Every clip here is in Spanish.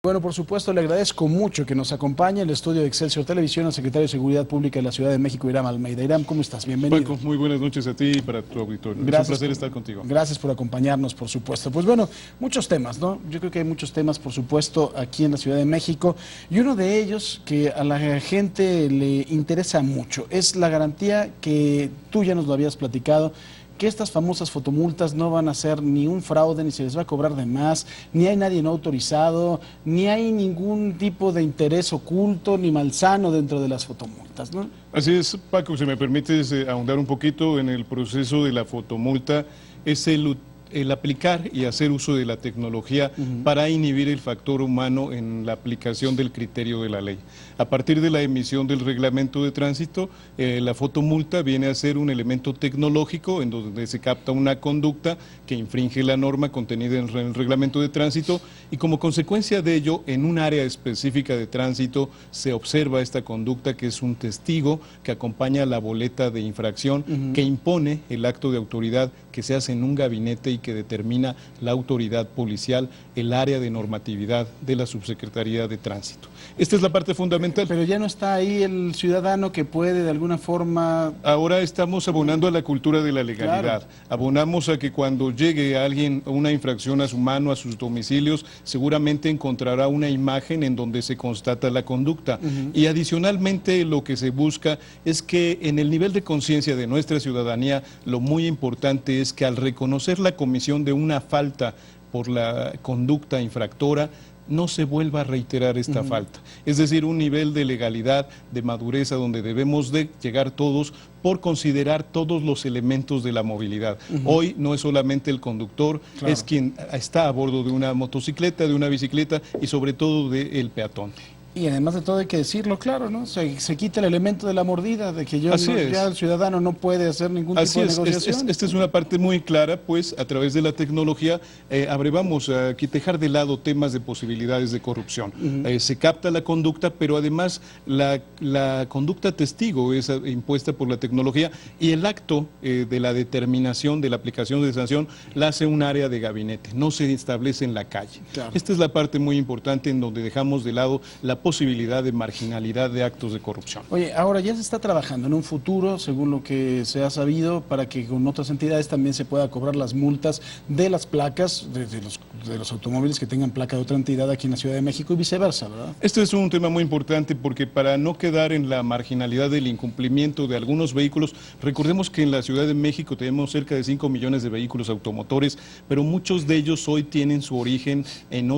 Bueno, por supuesto, le agradezco mucho que nos acompañe en el estudio de Excelsior Televisión al secretario de Seguridad Pública de la Ciudad de México, Iram Almeida. Iram, ¿cómo estás? Bienvenido. Paco, muy buenas noches a ti y para tu auditorio. Gracias, es un placer estar contigo. Gracias por acompañarnos, por supuesto. Pues bueno, muchos temas, ¿no? Yo creo que hay muchos temas, por supuesto, aquí en la Ciudad de México. Y uno de ellos que a la gente le interesa mucho es la garantía que tú ya nos lo habías platicado, que estas famosas fotomultas no van a ser ni un fraude, ni se les va a cobrar de más, ni hay nadie no autorizado, ni hay ningún tipo de interés oculto ni malsano dentro de las fotomultas, ¿no? Así es, Paco, si me permites ahondar un poquito en el proceso de la fotomulta, es el aplicar y hacer uso de la tecnología para inhibir el factor humano en la aplicación del criterio de la ley. A partir de la emisión del reglamento de tránsito, la fotomulta viene a ser un elemento tecnológico en donde se capta una conducta que infringe la norma contenida en el reglamento de tránsito y como consecuencia de ello, en un área específica de tránsito se observa esta conducta que es un testigo que acompaña la boleta de infracción que impone el acto de autoridad que se hace en un gabinete y que determina la autoridad policial, el área de normatividad de la Subsecretaría de Tránsito. Esta es la parte fundamental. Pero ya no está ahí el ciudadano que puede de alguna forma... Ahora estamos abonando a la cultura de la legalidad. Claro. Abonamos a que cuando llegue alguien una infracción a su mano, a sus domicilios, seguramente encontrará una imagen en donde se constata la conducta. Y adicionalmente lo que se busca es que en el nivel de conciencia de nuestra ciudadanía, lo muy importante es que al reconocer la comisión de una falta por la conducta infractora, no se vuelva a reiterar esta falta. Es decir, un nivel de legalidad, de madurez a donde debemos de llegar todos por considerar todos los elementos de la movilidad. Hoy no es solamente el conductor, es quien está a bordo de una motocicleta, de una bicicleta y sobre todo del peatón. Y además de todo hay que decirlo claro, ¿no? Se quita el elemento de la mordida, de que ya el ciudadano no puede hacer ningún tipo de negociación. Esta es una parte muy clara, pues a través de la tecnología abrevamos a dejar de lado temas de posibilidades de corrupción. Se capta la conducta, pero además la conducta testigo es impuesta por la tecnología y el acto de la determinación de la aplicación de sanción la hace un área de gabinete, no se establece en la calle. Claro. Esta es la parte muy importante en donde dejamos de lado la posibilidad de marginalidad de actos de corrupción. Oye, ahora ya se está trabajando en un futuro, según lo que se ha sabido, para que con otras entidades también se pueda cobrar las multas de las placas de los automóviles que tengan placa de otra entidad aquí en la Ciudad de México y viceversa, ¿verdad? Este es un tema muy importante porque para no quedar en la marginalidad del incumplimiento de algunos vehículos, recordemos que en la Ciudad de México tenemos cerca de 5 millones de vehículos automotores, pero muchos de ellos hoy tienen su origen en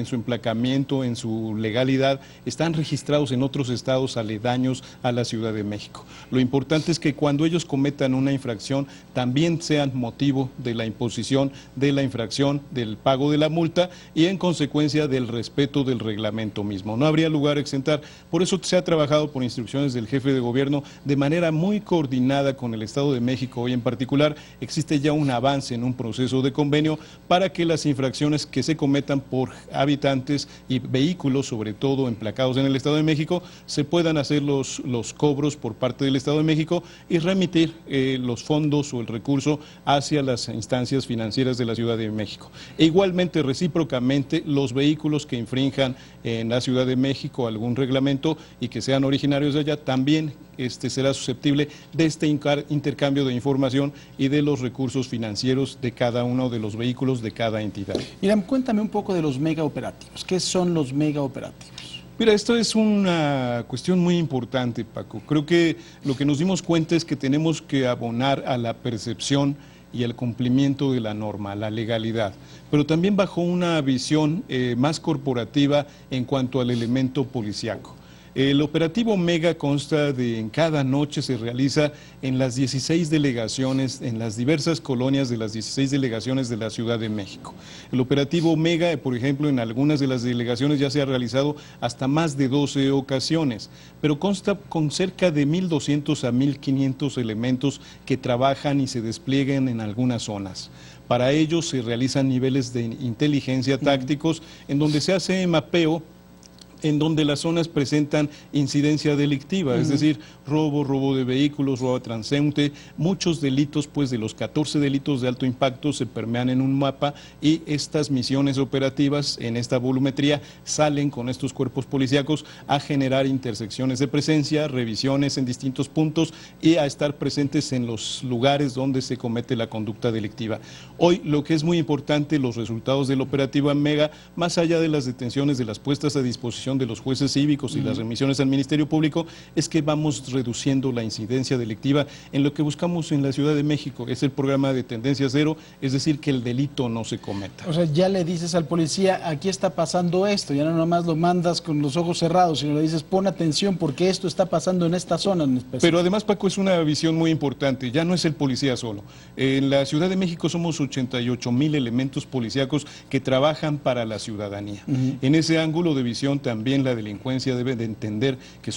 su emplacamiento, en su legalidad, están registrados en otros estados aledaños a la Ciudad de México. Lo importante es que cuando ellos cometan una infracción también sean motivo de la imposición de la infracción, del pago de la multa y en consecuencia del respeto del reglamento mismo. No habría lugar a exentar. Por eso se ha trabajado por instrucciones del jefe de gobierno de manera muy coordinada con el Estado de México. Hoy en particular existe ya un avance en un proceso de convenio para que las infracciones que se cometan por habitantes y vehículos, sobre todo emplacados en el Estado de México, se puedan hacer los cobros por parte del Estado de México y remitir los fondos o el recurso hacia las instancias financieras de la Ciudad de México. E igualmente, recíprocamente, los vehículos que infrinjan en la Ciudad de México algún reglamento y que sean originarios de allá, también será susceptible de este intercambio de información y de los recursos financieros de cada uno de los vehículos de cada entidad. Iram, cuéntame un poco de los megaoperativos. ¿Qué son los megaoperativos? Mira, esto es una cuestión muy importante, Paco. Creo que lo que nos dimos cuenta es que tenemos que abonar a la percepción y al cumplimiento de la norma, la legalidad, pero también bajo una visión más corporativa en cuanto al elemento policíaco. El operativo Mega consta de, en cada noche se realiza en las 16 delegaciones, en las diversas colonias de las 16 delegaciones de la Ciudad de México. El operativo Mega, por ejemplo, en algunas de las delegaciones ya se ha realizado hasta más de 12 ocasiones, pero consta con cerca de 1.200 a 1.500 elementos que trabajan y se despliegan en algunas zonas. Para ello se realizan niveles de inteligencia tácticos en donde se hace mapeo en donde las zonas presentan incidencia delictiva, es decir, robo de vehículos, robo a transeúnte, muchos delitos, pues de los 14 delitos de alto impacto se permean en un mapa y estas misiones operativas en esta volumetría salen con estos cuerpos policíacos a generar intersecciones de presencia, revisiones en distintos puntos y a estar presentes en los lugares donde se comete la conducta delictiva. Hoy lo que es muy importante, los resultados del operativo Mega, más allá de las detenciones, de las puestas a disposición de los jueces cívicos y las remisiones al Ministerio Público, es que vamos reduciendo la incidencia delictiva en lo que buscamos en la Ciudad de México. Es el programa de tendencia cero, es decir, que el delito no se cometa. O sea, ya le dices al policía, aquí está pasando esto, ya no nomás lo mandas con los ojos cerrados, sino le dices, pon atención porque esto está pasando en esta zona en específico. Pero además, Paco, es una visión muy importante, ya no es el policía solo. En la Ciudad de México somos 88,000 elementos policíacos que trabajan para la ciudadanía. En ese ángulo de visión también la delincuencia debe de entender que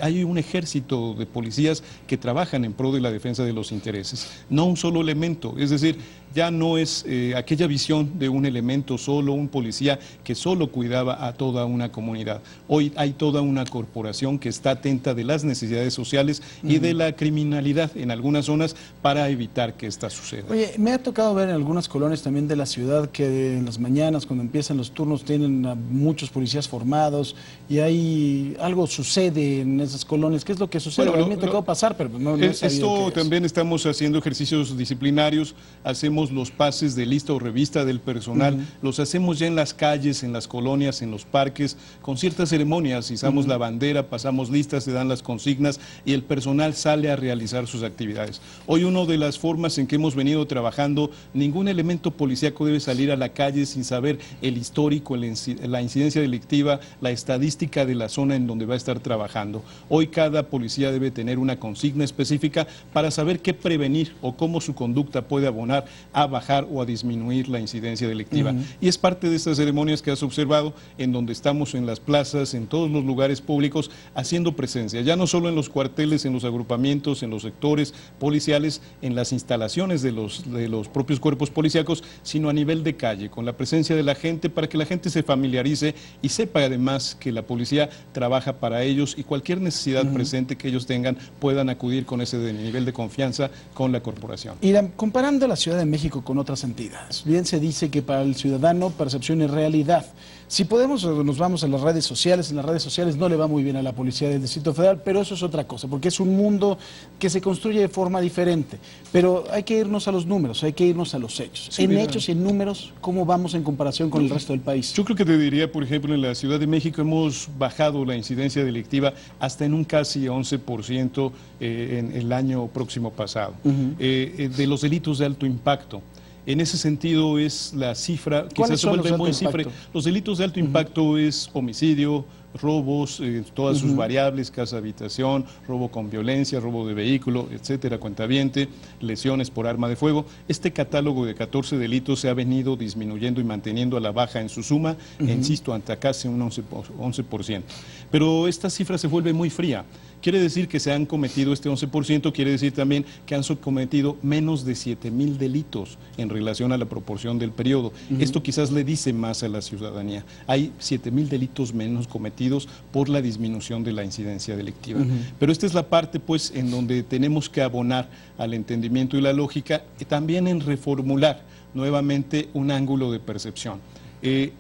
hay un ejército de policías que trabajan en pro de la defensa de los intereses, no un solo elemento, es decir, ya no es aquella visión de un elemento solo, un policía que solo cuidaba a toda una comunidad. Hoy hay toda una corporación que está atenta de las necesidades sociales y de la criminalidad en algunas zonas para evitar que esta suceda. Oye, me ha tocado ver en algunas colonias también de la ciudad que en las mañanas cuando empiezan los turnos tienen a muchos policías formados y algo sucede en esas colonias. ¿Qué es lo que sucede? Bueno, a mí me tocó pasar, pero no he sabido qué es. También estamos haciendo ejercicios disciplinarios, hacemos los pases de lista o revista del personal, los hacemos ya en las calles, en las colonias, en los parques, con ciertas ceremonias, izamos la bandera, pasamos listas, se dan las consignas y el personal sale a realizar sus actividades. Hoy una de las formas en que hemos venido trabajando, ningún elemento policíaco debe salir a la calle sin saber el histórico, la incidencia delictiva, la estadística de la zona en donde va a estar trabajando. Hoy cada policía debe tener una consigna específica para saber qué prevenir o cómo su conducta puede abonar a bajar o a disminuir la incidencia delictiva. Y es parte de estas ceremonias que has observado, en donde estamos en las plazas, en todos los lugares públicos, haciendo presencia, ya no solo en los cuarteles, en los agrupamientos, en los sectores policiales, en las instalaciones de los propios cuerpos policíacos, sino a nivel de calle, con la presencia de la gente, para que la gente se familiarice y sepa además que la policía trabaja para ellos y cualquier necesidad presente que ellos tengan puedan acudir con ese nivel de confianza con la corporación. Irán, comparando la Ciudad de México con otras entidades, bien se dice que para el ciudadano percepción es realidad. Si podemos, nos vamos a las redes sociales, en las redes sociales no le va muy bien a la Policía del Distrito Federal, pero eso es otra cosa, porque es un mundo que se construye de forma diferente. Pero hay que irnos a los números, hay que irnos a los hechos. Sí, en hechos y en números, ¿cómo vamos en comparación con el resto del país? Yo creo que te diría, por ejemplo, en la Ciudad de México hemos bajado la incidencia delictiva hasta en un casi 11% en el año próximo pasado, de los delitos de alto impacto. En ese sentido es la cifra, quizás se vuelve muy cifra. Los delitos de alto impacto es homicidio, robos, todas sus variables, casa, habitación, robo con violencia, robo de vehículo, etcétera, cuentaviente, lesiones por arma de fuego. Este catálogo de 14 delitos se ha venido disminuyendo y manteniendo a la baja en su suma, insisto, hasta casi un 11%. Pero esta cifra se vuelve muy fría. Quiere decir que se han cometido este 11%, quiere decir también que han cometido menos de 7,000 delitos en relación a la proporción del periodo. Esto quizás le dice más a la ciudadanía. Hay 7,000 delitos menos cometidos por la disminución de la incidencia delictiva. Pero esta es la parte, pues, en donde tenemos que abonar al entendimiento y la lógica, y también en reformular nuevamente un ángulo de percepción.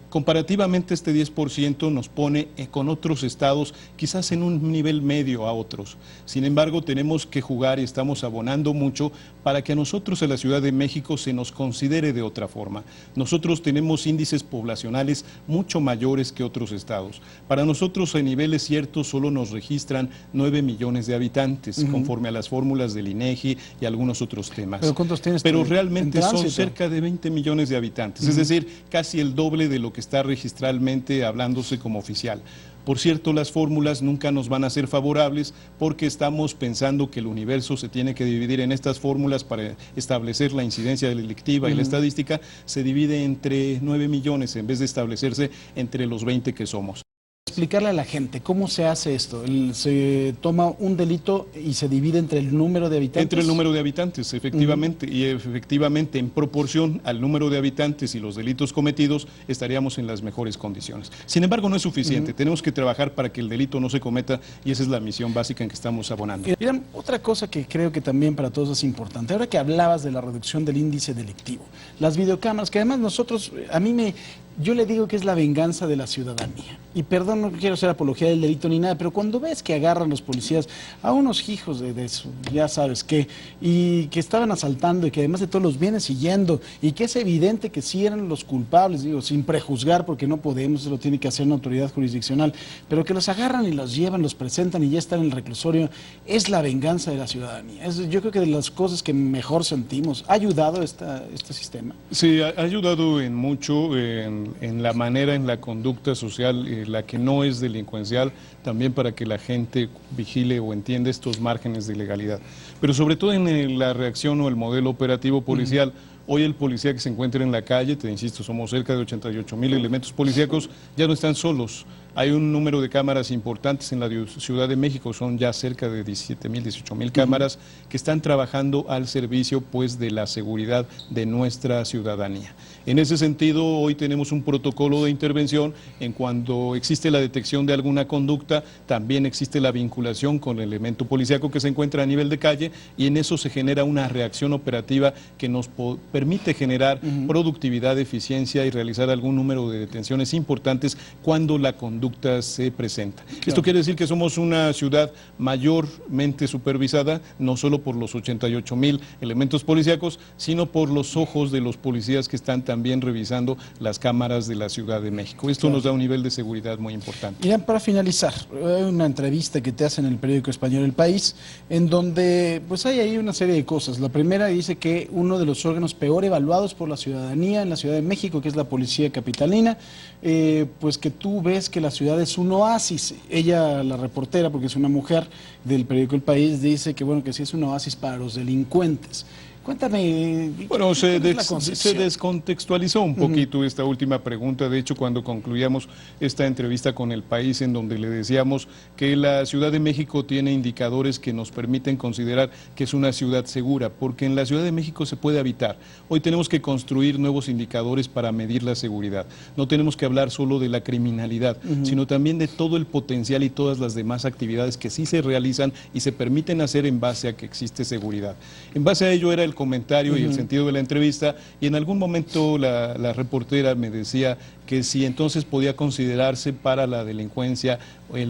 Comparativamente este 10% nos pone con otros estados quizás en un nivel medio a otros. Sin embargo, tenemos que jugar y estamos abonando mucho para que a nosotros en la Ciudad de México se nos considere de otra forma. Nosotros tenemos índices poblacionales mucho mayores que otros estados. Para nosotros en niveles ciertos solo nos registran 9 millones de habitantes, conforme a las fórmulas del INEGI y algunos otros temas. ¿Pero cuántos tienes? Pero realmente son cerca de 20 millones de habitantes, es decir, casi el doble de lo que está registralmente hablándose como oficial. Por cierto, las fórmulas nunca nos van a ser favorables porque estamos pensando que el universo se tiene que dividir en estas fórmulas para establecer la incidencia delictiva y la estadística, se divide entre 9 millones en vez de establecerse entre los 20 que somos. Explicarle a la gente cómo se hace esto. Se toma un delito y se divide entre el número de habitantes. Entre el número de habitantes, efectivamente, y efectivamente en proporción al número de habitantes y los delitos cometidos estaríamos en las mejores condiciones. Sin embargo, no es suficiente, tenemos que trabajar para que el delito no se cometa y esa es la misión básica en que estamos abonando. Mira, otra cosa que creo que también para todos es importante, ahora que hablabas de la reducción del índice delictivo, las videocámaras, que además nosotros, yo le digo que es la venganza de la ciudadanía. Y perdón, no quiero hacer apología del delito ni nada, pero cuando ves que agarran los policías a unos hijos de su, ya sabes qué, y que estaban asaltando y que además de todo los vienen siguiendo, y que es evidente que sí eran los culpables, digo, sin prejuzgar, porque no podemos, eso lo tiene que hacer una autoridad jurisdiccional, pero que los agarran y los llevan, los presentan y ya están en el reclusorio, es la venganza de la ciudadanía. Yo creo que de las cosas que mejor sentimos. ¿Ha ayudado este sistema? Sí, ha ayudado en mucho, en la manera, en la conducta social, la que no es delincuencial, también para que la gente vigile o entienda estos márgenes de legalidad. Pero sobre todo en la reacción o el modelo operativo policial. Hoy el policía que se encuentra en la calle, te insisto, somos cerca de 88,000 elementos policíacos, ya no están solos. Hay un número de cámaras importantes en la Ciudad de México, son ya cerca de 17,000, 18,000 cámaras que están trabajando al servicio pues de la seguridad de nuestra ciudadanía. En ese sentido, hoy tenemos un protocolo de intervención en cuando existe la detección de alguna conducta, también existe la vinculación con el elemento policíaco que se encuentra a nivel de calle y en eso se genera una reacción operativa que nos permite generar productividad, eficiencia y realizar algún número de detenciones importantes cuando la conducta se presenta. Claro. Esto quiere decir que somos una ciudad mayormente supervisada, no solo por los 88,000 elementos policíacos, sino por los ojos de los policías que están también revisando las cámaras de la Ciudad de México. Esto nos da un nivel de seguridad muy importante. Y para finalizar, hay una entrevista que te hace en el periódico español El País, en donde pues hay ahí una serie de cosas. La primera dice que uno de los órganos peor evaluados por la ciudadanía en la Ciudad de México, que es la Policía Capitalina, pues que tú ves que la ciudad es un oasis. Ella, la reportera, porque es una mujer del periódico El País, dice que bueno, que sí es un oasis para los delincuentes. Cuéntame. Bueno, se descontextualizó un poquito esta última pregunta. De hecho, cuando concluíamos esta entrevista con El País, en donde le decíamos que la Ciudad de México tiene indicadores que nos permiten considerar que es una ciudad segura, porque en la Ciudad de México se puede habitar. Hoy tenemos que construir nuevos indicadores para medir la seguridad. No tenemos que hablar solo de la criminalidad, sino también de todo el potencial y todas las demás actividades que sí se realizan y se permiten hacer en base a que existe seguridad. En base a ello era el comentario y el sentido de la entrevista, y en algún momento la reportera me decía que si entonces podía considerarse para la delincuencia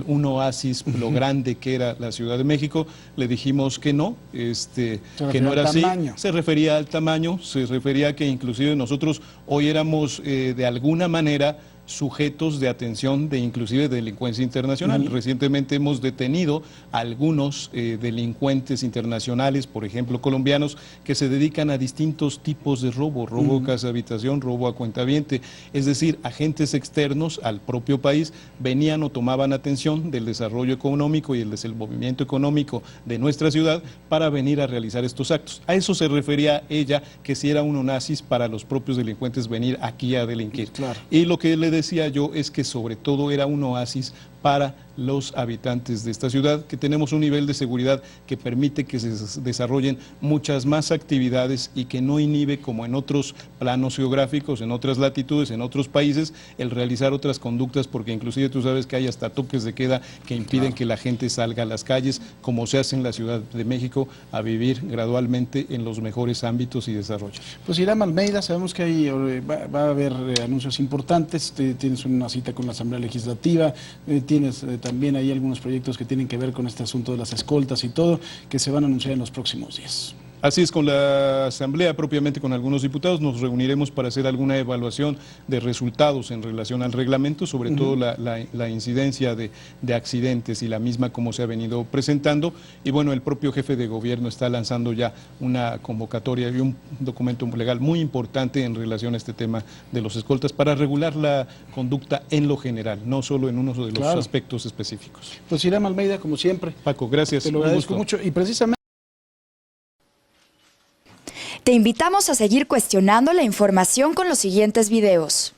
un oasis, lo grande que era la Ciudad de México. Le dijimos que no, que no era así. Se refería al tamaño, se refería a que inclusive nosotros hoy éramos de alguna manera sujetos de atención de inclusive delincuencia internacional. Recientemente hemos detenido a algunos delincuentes internacionales, por ejemplo colombianos, que se dedican a distintos tipos de robo, robo a casa habitación, robo a cuentaviente, es decir, agentes externos al propio país venían o tomaban atención del desarrollo económico y el desenvolvimiento económico de nuestra ciudad para venir a realizar estos actos. A eso se refería ella, que si era un oasis para los propios delincuentes venir aquí a delinquir. Claro. Y lo que le decía yo es que sobre todo era un oasis para los habitantes de esta ciudad, que tenemos un nivel de seguridad que permite que se desarrollen muchas más actividades y que no inhibe, como en otros planos geográficos, en otras latitudes, en otros países, el realizar otras conductas, porque inclusive tú sabes que hay hasta toques de queda que impiden que la gente salga a las calles, como se hace en la Ciudad de México, a vivir gradualmente en los mejores ámbitos y desarrollos. Pues Hiram Almeida, sabemos que hay, va a haber anuncios importantes, tienes una cita con la Asamblea Legislativa, tienes también hay algunos proyectos que tienen que ver con este asunto de las escoltas y todo, que se van a anunciar en los próximos días. Así es, con la Asamblea, propiamente con algunos diputados, nos reuniremos para hacer alguna evaluación de resultados en relación al reglamento, sobre todo la incidencia de accidentes y la misma como se ha venido presentando. Y bueno, el propio jefe de gobierno está lanzando ya una convocatoria y un documento legal muy importante en relación a este tema de los escoltas para regular la conducta en lo general, no solo en uno de los aspectos específicos. Pues Hiram Almeida, como siempre. Paco, gracias. Te lo agradezco mucho y precisamente... Te invitamos a seguir cuestionando la información con los siguientes videos.